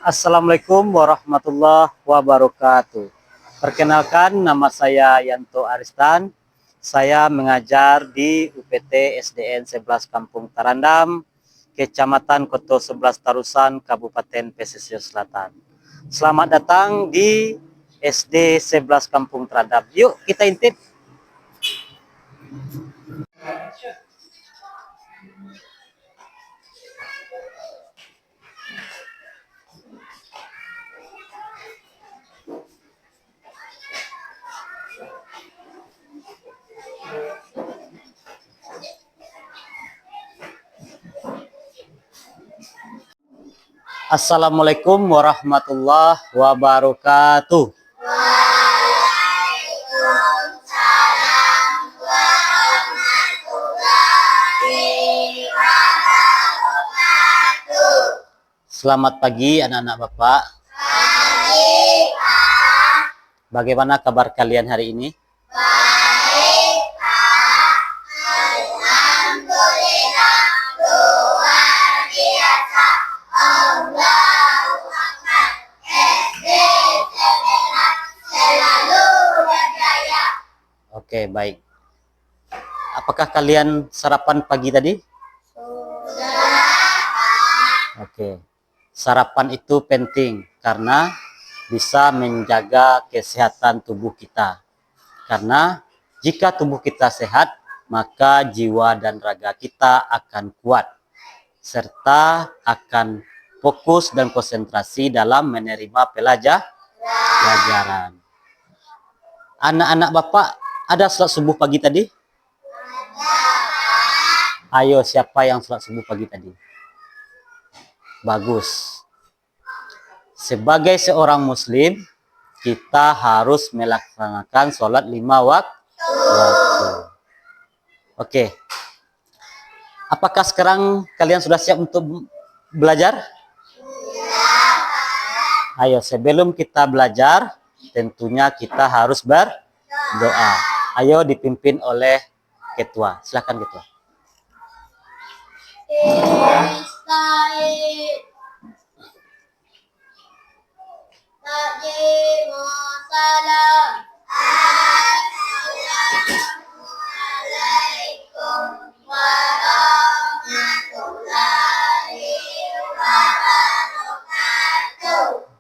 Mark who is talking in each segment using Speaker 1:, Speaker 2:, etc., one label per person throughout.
Speaker 1: Assalamualaikum warahmatullahi wabarakatuh. Perkenalkan, nama saya Yanto Aristan. Saya mengajar di UPT SDN 11 Kampung Tarandam, Kecamatan Koto 11 Tarusan, Kabupaten Pesisir Selatan. Selamat datang di SD 11 Kampung Tarandam. Yuk kita intip. Assalamualaikum warahmatullahi wabarakatuh.
Speaker 2: Waalaikumsalam warahmatullahi wabarakatuh.
Speaker 1: Selamat pagi anak-anak Bapak.
Speaker 2: Pagi, Pak.
Speaker 1: Bagaimana kabar kalian hari ini?
Speaker 2: Baik, Pak. Alhamdulillah, luar biasa. Allahu Akbar. SD Sebelas selalu berjaya.
Speaker 1: Oke, baik. Apakah kalian sarapan pagi tadi?
Speaker 2: Sudah.
Speaker 1: Oke. Sarapan itu penting karena bisa menjaga kesehatan tubuh kita. Karena jika tubuh kita sehat, maka jiwa dan raga kita akan kuat serta akan fokus dan konsentrasi dalam menerima pelajaran. Anak-anak Bapak, ada sholat subuh pagi tadi? Ayo, siapa yang sholat subuh pagi tadi? Bagus. Sebagai seorang muslim, kita harus melaksanakan sholat 5 waktu. Oke. Apakah sekarang kalian sudah siap untuk belajar? Ayo, sebelum kita belajar, tentunya kita harus berdoa. Ayo, dipimpin oleh ketua. Silakan ketua.
Speaker 2: Assalamualaikum warahmatullahi wabarakatuh.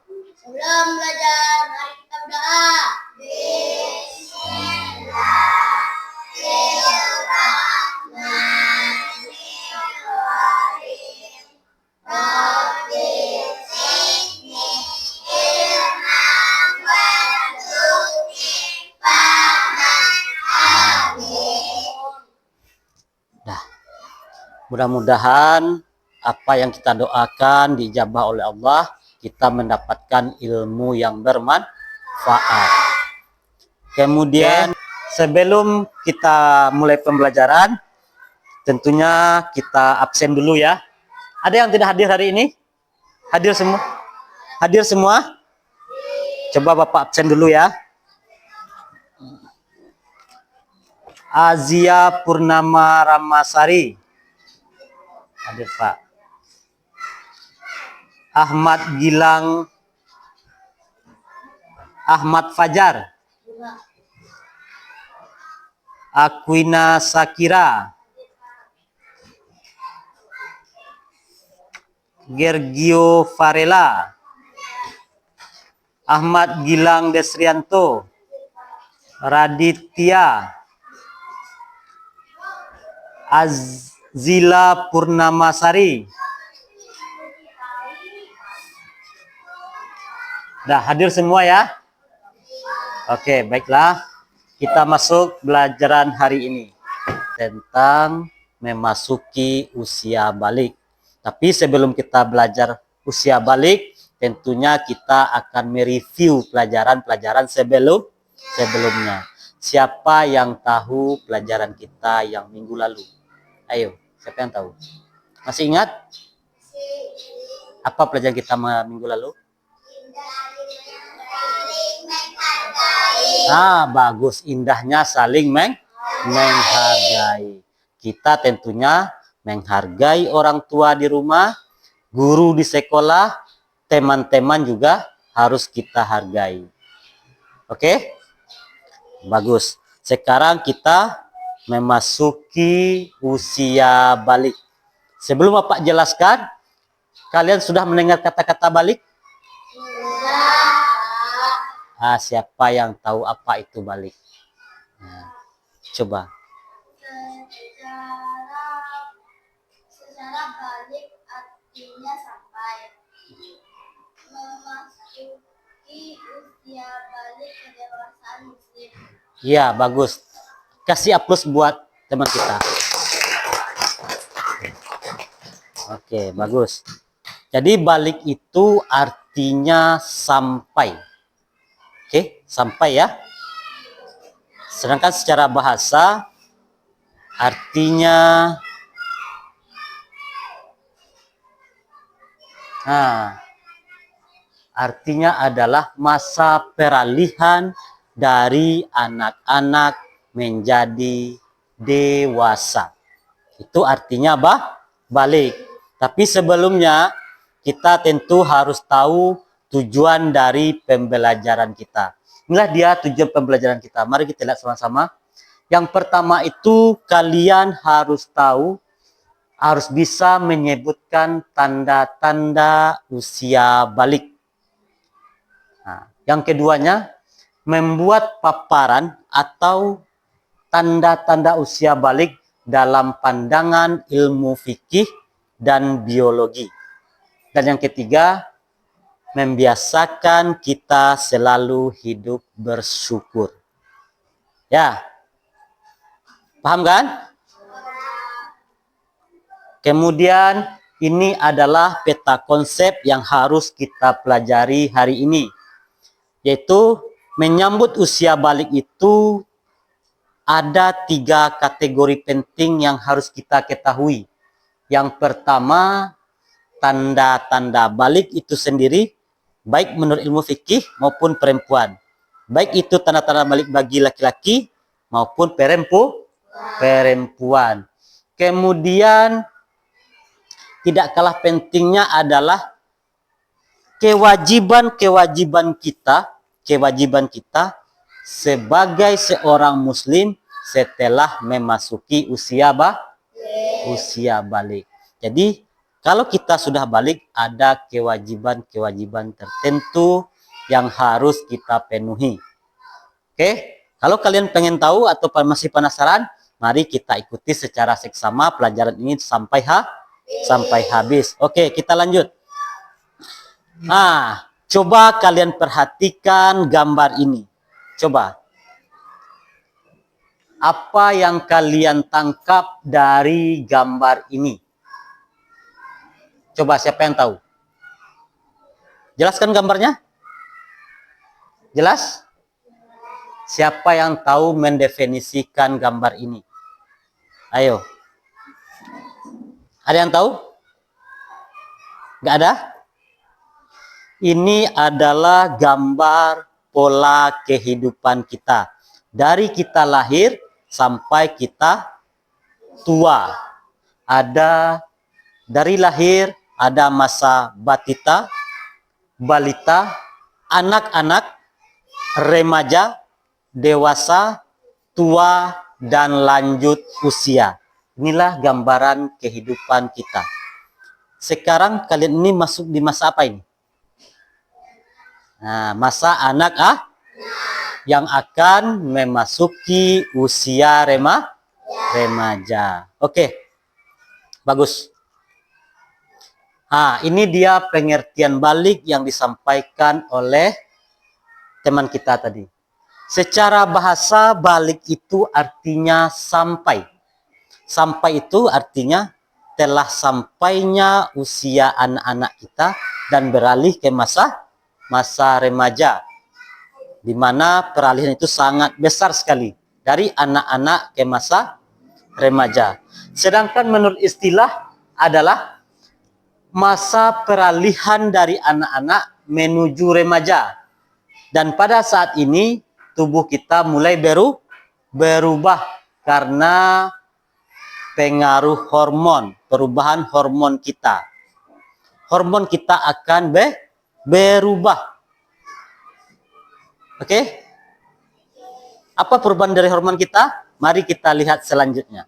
Speaker 2: Sebelum belajar, mari kita berdoa. Bismillahirrahmanirrahim. Rabbi zidni ilman warzuqni fahman. Amin.
Speaker 1: Nah, mudah-mudahan apa yang kita doakan diijabah oleh Allah, kita mendapatkan ilmu yang bermanfaat. Kemudian sebelum kita mulai pembelajaran, tentunya kita absen dulu ya. Ada yang tidak hadir hari ini? Hadir semua? Hadir semua? Coba Bapak absen dulu ya. Azia Purnama Ramasari. Hadir Pak. Ahmad Gilang. Ahmad Fajar. Aquina Sakira. Gergio Varela. Ahmad Gilang Desrianto. Raditya. Azila Purnamasari. Dah hadir semua ya? Oke, baiklah. Kita masuk pelajaran hari ini tentang memasuki usia balik. Tapi sebelum kita belajar usia balik, tentunya kita akan mereview pelajaran-pelajaran sebelumnya. Siapa yang tahu pelajaran kita yang minggu lalu? Ayo, siapa yang tahu? Masih ingat? Apa pelajaran kita minggu lalu? Ah, bagus. Indahnya saling menghargai. Kita tentunya menghargai orang tua di rumah, guru di sekolah, teman-teman juga harus kita hargai. Oke? Bagus. Sekarang kita memasuki usia balik. Sebelum Bapak jelaskan, kalian sudah mendengar kata-kata balik? Siapa yang tahu apa itu balik? Nah, coba.
Speaker 2: Secara balik artinya sampai memasuki usia balik kedewasaan muslim.
Speaker 1: Ya, bagus. Kasih aplaus buat teman kita. Oke, bagus. Jadi balik itu artinya sampai. Oke, sampai ya. Sedangkan secara bahasa artinya artinya adalah masa peralihan dari anak-anak menjadi dewasa. Itu artinya balik. Tapi sebelumnya kita tentu harus tahu tujuan dari pembelajaran kita. Inilah dia tujuan pembelajaran kita. Mari kita lihat sama-sama. Yang pertama itu kalian harus tahu, harus bisa menyebutkan tanda-tanda usia balik. Nah, yang keduanya, membuat paparan atau tanda-tanda usia balik dalam pandangan ilmu fikih dan biologi. Dan yang ketiga, membiasakan kita selalu hidup bersyukur. Ya, paham kan? Kemudian ini adalah peta konsep yang harus kita pelajari hari ini. Yaitu menyambut usia balik itu ada 3 kategori penting yang harus kita ketahui. Yang pertama, tanda-tanda balik itu sendiri, baik menurut ilmu fikih maupun perempuan. Baik itu tanda-tanda balik bagi laki-laki maupun perempuan. Kemudian tidak kalah pentingnya adalah kewajiban kita sebagai seorang muslim setelah memasuki usia balik. Jadi kalau kita sudah balik, ada kewajiban-kewajiban tertentu yang harus kita penuhi. Oke, kalau kalian pengen tahu atau masih penasaran, mari kita ikuti secara seksama pelajaran ini sampai habis. Oke, kita lanjut. Nah, coba kalian perhatikan gambar ini. Coba. Apa yang kalian tangkap dari gambar ini? Coba siapa yang tahu? Jelaskan gambarnya. Jelas? Siapa yang tahu mendefinisikan gambar ini? Ayo. Ada yang tahu? Nggak ada? Ini adalah gambar pola kehidupan kita. Dari kita lahir sampai kita tua. Ada dari lahir, ada masa balita, anak-anak, remaja, dewasa, tua, dan lanjut usia. Inilah gambaran kehidupan kita. Sekarang kalian ini masuk di masa apa ini? Nah, masa anak yang akan memasuki usia remaja. Oke, bagus. Nah, ini dia pengertian balik yang disampaikan oleh teman kita tadi. Secara bahasa, balik itu artinya sampai. Sampai itu artinya telah sampainya usia anak-anak kita dan beralih ke masa remaja. Di mana peralihan itu sangat besar sekali. Dari anak-anak ke masa remaja. Sedangkan menurut istilah adalah masa peralihan dari anak-anak menuju remaja. Dan pada saat ini tubuh kita mulai berubah karena pengaruh hormon, perubahan hormon kita. Hormon kita akan berubah. Oke? Apa perubahan dari hormon kita? Mari kita lihat selanjutnya.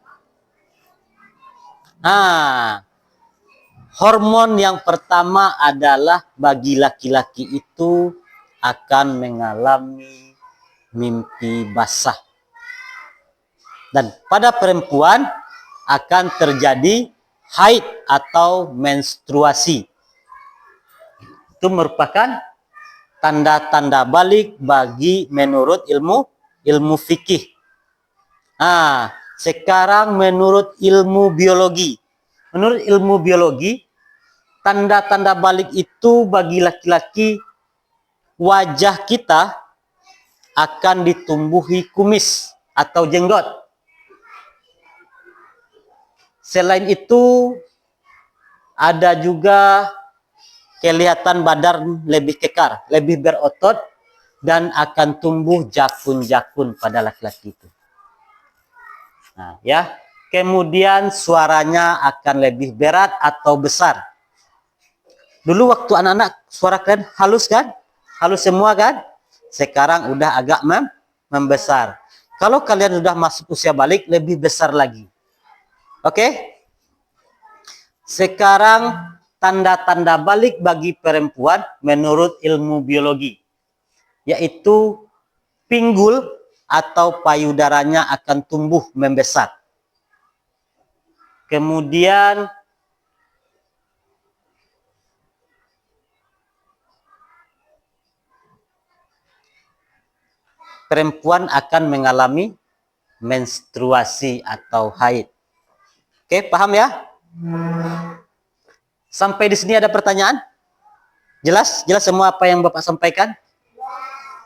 Speaker 1: Hormon yang pertama adalah bagi laki-laki itu akan mengalami mimpi basah. Dan pada perempuan akan terjadi haid atau menstruasi. Itu merupakan tanda-tanda balik bagi menurut ilmu fikih. Sekarang menurut ilmu biologi. Menurut ilmu biologi, tanda-tanda balik itu bagi laki-laki, wajah kita akan ditumbuhi kumis atau jenggot. Selain itu, ada juga kelihatan badan lebih kekar, lebih berotot, dan akan tumbuh jakun-jakun pada laki-laki itu. Kemudian suaranya akan lebih berat atau besar. Dulu waktu anak-anak suara kalian halus kan? Halus semua kan? Sekarang udah agak membesar. Kalau kalian sudah masuk usia balik, lebih besar lagi. Oke? Sekarang tanda-tanda balik bagi perempuan menurut ilmu biologi, yaitu pinggul atau payudaranya akan tumbuh membesar. Kemudian perempuan akan mengalami menstruasi atau haid. Oke, paham ya? Sampai di sini ada pertanyaan? Jelas? Jelas semua apa yang Bapak sampaikan?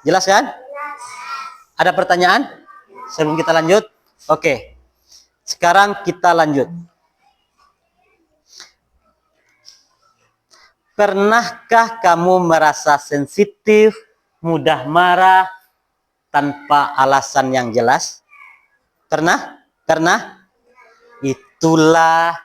Speaker 1: Jelas kan? Ada pertanyaan? Sebelum kita lanjut? Oke. Sekarang kita lanjut. Pernahkah kamu merasa sensitif, mudah marah, tanpa alasan yang jelas? Pernah? Pernah? Itulah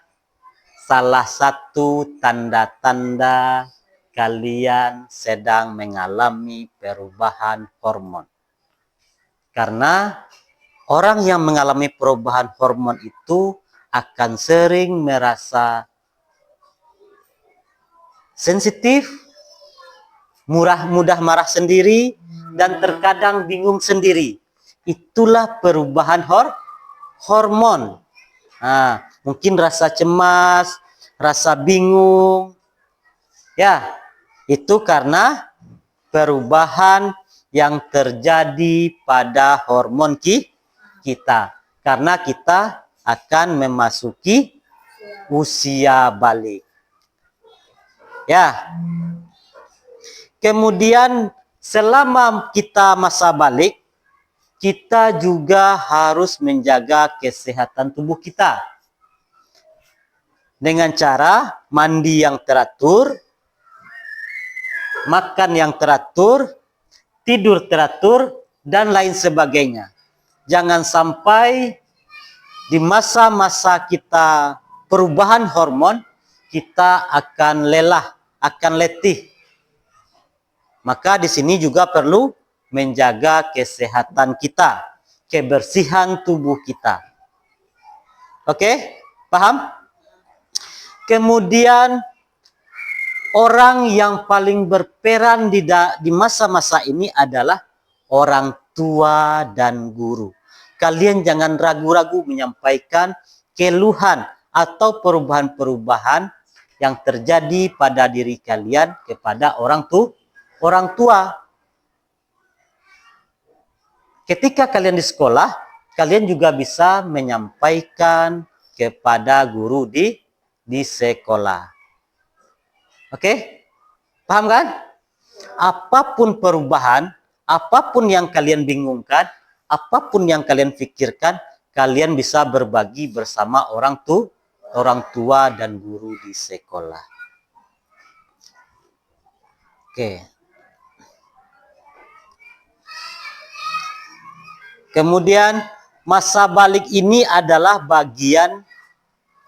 Speaker 1: salah satu tanda-tanda kalian sedang mengalami perubahan hormon. Karena orang yang mengalami perubahan hormon itu akan sering merasa sensitif, mudah marah sendiri, dan terkadang bingung sendiri. Itulah perubahan hormon. Mungkin rasa cemas, rasa bingung. Ya, itu karena perubahan yang terjadi pada hormon kita. Karena kita akan memasuki usia balik. Ya. Kemudian selama kita masa balik, kita juga harus menjaga kesehatan tubuh kita. Dengan cara mandi yang teratur, makan yang teratur, tidur teratur, dan lain sebagainya. Jangan sampai di masa-masa kita perubahan hormon, kita akan lelah, akan letih. Maka di sini juga perlu menjaga kesehatan kita, kebersihan tubuh kita. Oke? Paham? Kemudian orang yang paling berperan di masa-masa ini adalah orang tua dan guru. Kalian jangan ragu-ragu menyampaikan keluhan atau perubahan-perubahan yang terjadi pada diri kalian kepada orang tua. Ketika kalian di sekolah, kalian juga bisa menyampaikan kepada guru di sekolah. Oke? Paham kan? Apapun perubahan, apapun yang kalian bingungkan, apapun yang kalian pikirkan, kalian bisa berbagi bersama orang tua dan guru di sekolah. Oke. Kemudian masa balik ini adalah bagian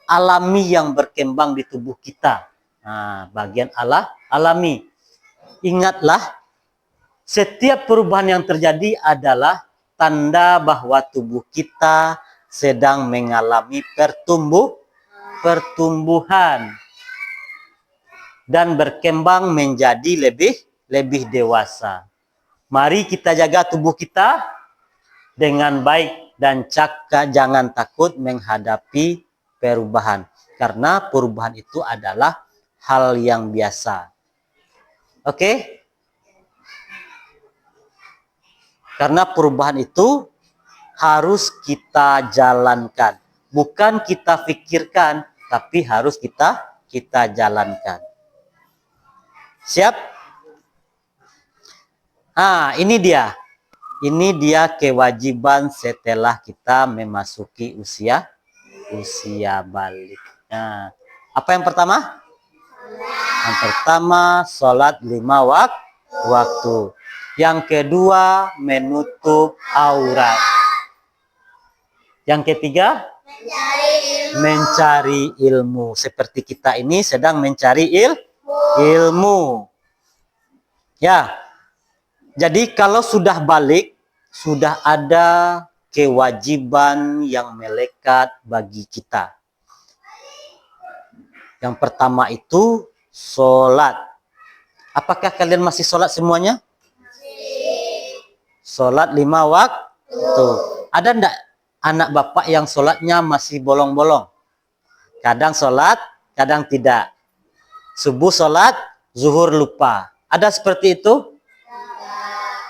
Speaker 1: alami yang berkembang di tubuh kita. Bagian alami. Ingatlah, setiap perubahan yang terjadi adalah tanda bahwa tubuh kita sedang mengalami pertumbuhan dan berkembang menjadi lebih dewasa. Mari kita jaga tubuh kita dengan baik dan jangan takut menghadapi perubahan, karena perubahan itu adalah hal yang biasa. Oke? Karena perubahan itu harus kita jalankan. Bukan kita pikirkan, tapi harus kita jalankan. Siap? Ini dia. Ini dia kewajiban setelah kita memasuki usia balik. Nah, apa yang pertama? Yang pertama, sholat 5 waktu. Yang kedua, menutup aurat. Yang ketiga, mencari ilmu. Seperti kita ini sedang mencari ilmu. Ya. Jadi kalau sudah balik, sudah ada kewajiban yang melekat bagi kita. Yang pertama itu sholat. Apakah kalian masih sholat semuanya? Sholat 5 waktu. Ada enggak anak bapak yang sholatnya masih bolong-bolong? Kadang sholat, kadang tidak. Subuh sholat, zuhur lupa. Ada seperti itu?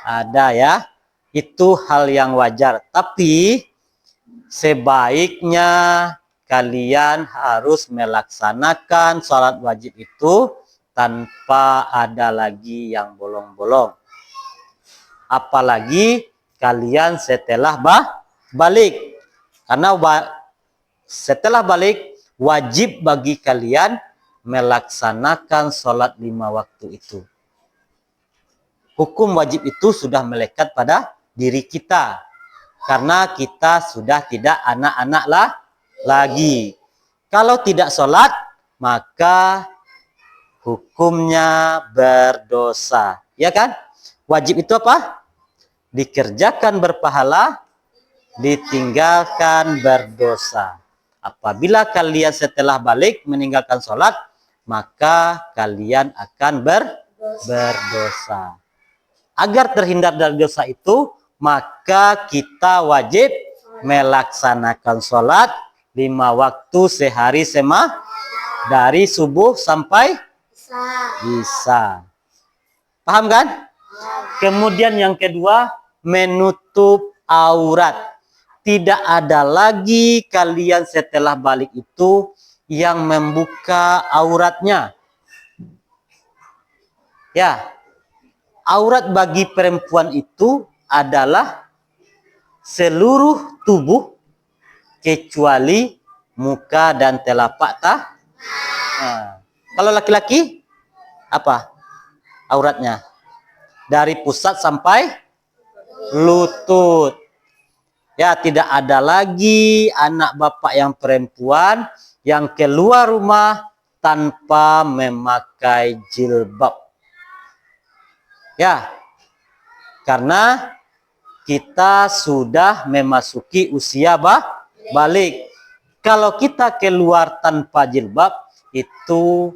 Speaker 1: Ada ya. Itu hal yang wajar. Tapi sebaiknya kalian harus melaksanakan sholat wajib itu tanpa ada lagi yang bolong-bolong. Apalagi kalian setelah balik. Karena setelah balik, wajib bagi kalian melaksanakan sholat 5 waktu itu. Hukum wajib itu sudah melekat pada diri kita. Karena kita sudah tidak anak-anak lagi. Kalau tidak sholat, maka hukumnya berdosa. Ya kan? Wajib itu apa? Dikerjakan berpahala, ditinggalkan berdosa. Apabila kalian setelah balik meninggalkan sholat, maka kalian akan berdosa. Agar terhindar dari dosa itu, maka kita wajib melaksanakan sholat 5 waktu sehari dari subuh sampai isya. Paham kan? Kemudian yang kedua, menutup aurat. Tidak ada lagi kalian setelah balik itu yang membuka auratnya. Ya, aurat bagi perempuan itu adalah seluruh tubuh kecuali muka dan telapak Kalau laki-laki, apa auratnya? Dari pusat sampai lutut. Ya, tidak ada lagi anak bapak yang perempuan yang keluar rumah tanpa memakai jilbab. Ya, karena kita sudah memasuki usia balik. Kalau kita keluar tanpa jilbab, itu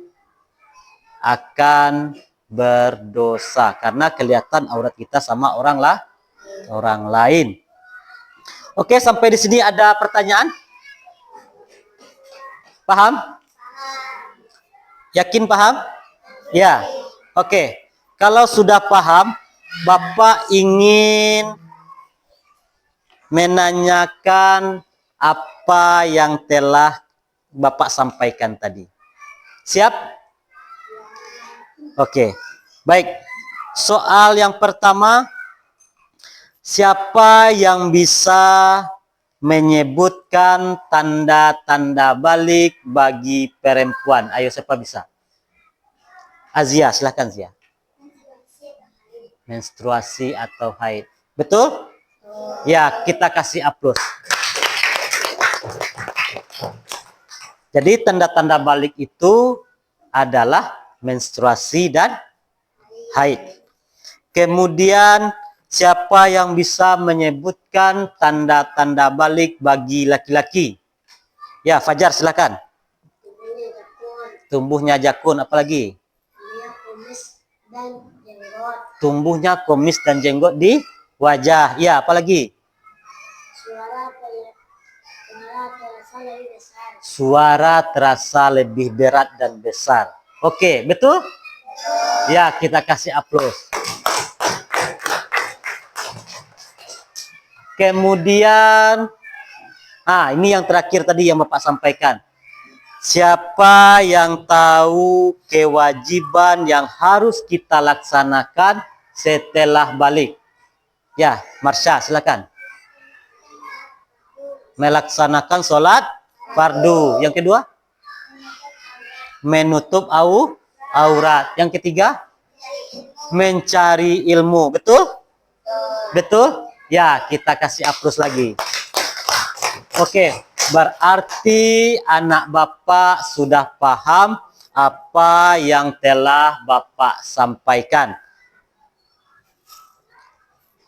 Speaker 1: akan berdosa karena kelihatan aurat kita sama orang lain. Oke, sampai di sini ada pertanyaan? Paham? Yakin paham? Ya. Oke. Kalau sudah paham, Bapak ingin menanyakan apa yang telah Bapak sampaikan tadi. Siap? Oke, baik. Soal yang pertama, siapa yang bisa menyebutkan tanda-tanda balik bagi perempuan? Ayo, siapa bisa? Azia, silahkan Zia. Menstruasi atau haid. Betul? Ya, kita kasih aplaus. Jadi tanda-tanda balik itu adalah menstruasi dan haid. Kemudian siapa yang bisa menyebutkan tanda-tanda balik bagi laki-laki? Ya, Fajar silakan.
Speaker 2: Tubuhnya jakun.
Speaker 1: Tumbuhnya jakun, apalagi?
Speaker 2: Dia kumis dan jenggot.
Speaker 1: Tumbuhnya kumis dan jenggot di wajah. Ya, apalagi?
Speaker 2: Suara terasa lebih besar.
Speaker 1: Suara terasa lebih berat dan besar. Oke, betul? Ya, kita kasih aplaus. Kemudian, ini yang terakhir tadi yang Bapak sampaikan. Siapa yang tahu kewajiban yang harus kita laksanakan setelah balik? Ya, Marsha, silakan. Melaksanakan sholat fardu. Yang kedua? Menutup aurat. Yang ketiga? Mencari ilmu. Betul? Betul? Ya, kita kasih aplaus lagi. Oke, berarti anak Bapak sudah paham apa yang telah Bapak sampaikan.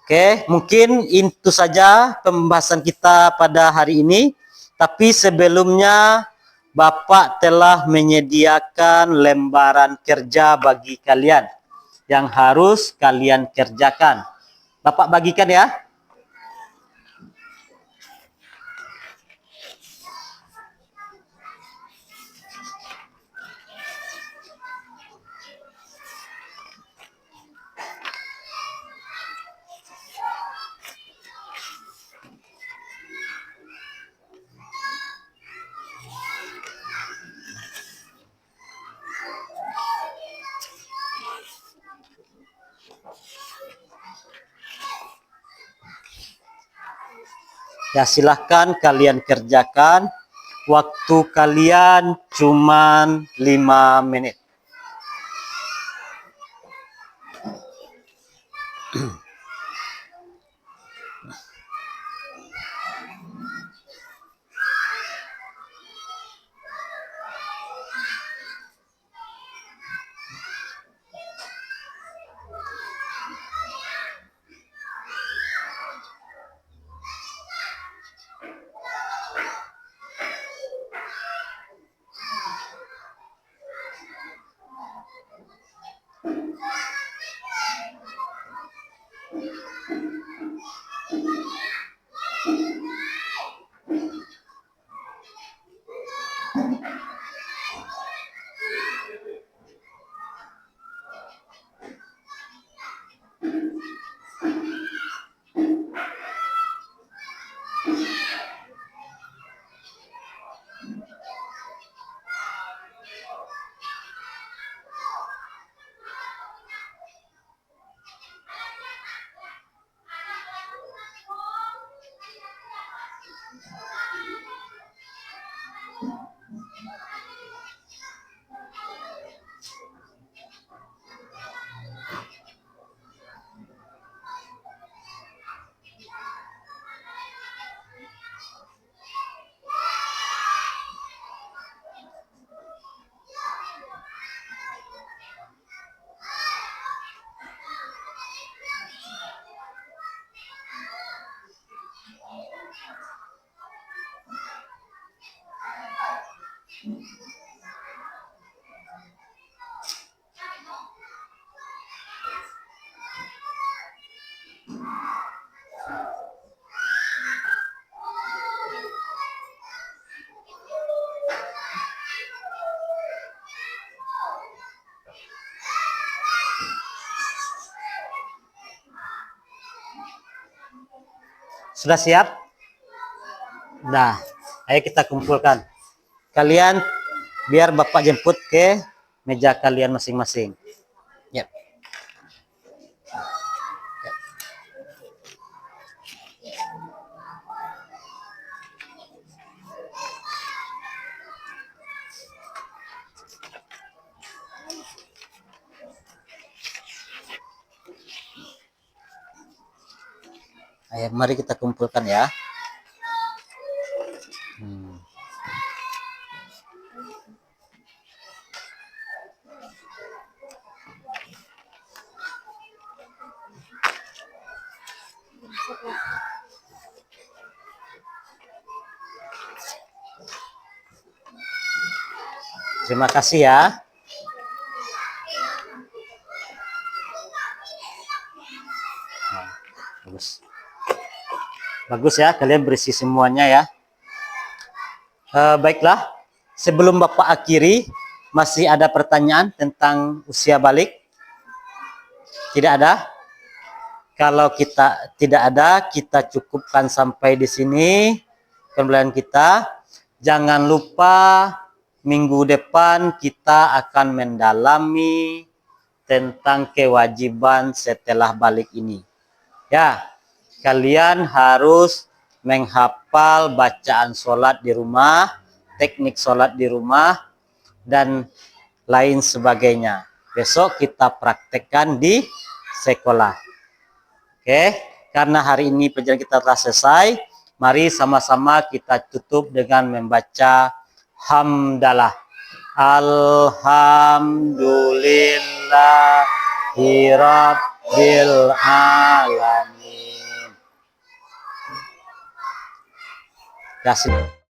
Speaker 1: Oke, mungkin itu saja pembahasan kita pada hari ini. Tapi sebelumnya Bapak telah menyediakan lembaran kerja bagi kalian yang harus kalian kerjakan. Bapak bagikan ya. Ya, silahkan kalian kerjakan. Waktu kalian cuman 5 menit. Sudah siap? Nah, ayo kita kumpulkan. Kalian biar Bapak jemput ke meja kalian masing-masing. Yep. Ayo, mari kita kumpulkan ya. Terima kasih ya. Nah, bagus. Bagus ya, kalian berisi semuanya ya. Baiklah, sebelum Bapak akhiri, masih ada pertanyaan tentang usia balik? Tidak ada? Kalau kita tidak ada, kita cukupkan sampai di sini pembelajaran kita. Jangan lupa minggu depan kita akan mendalami tentang kewajiban setelah balik ini. Ya, kalian harus menghafal bacaan sholat di rumah, teknik sholat di rumah, dan lain sebagainya. Besok kita praktekkan di sekolah. Oke, karena hari ini pelajaran kita telah selesai, mari sama-sama kita tutup dengan membaca hamdalah. Alhamdulillahirabbil alamin. Ya,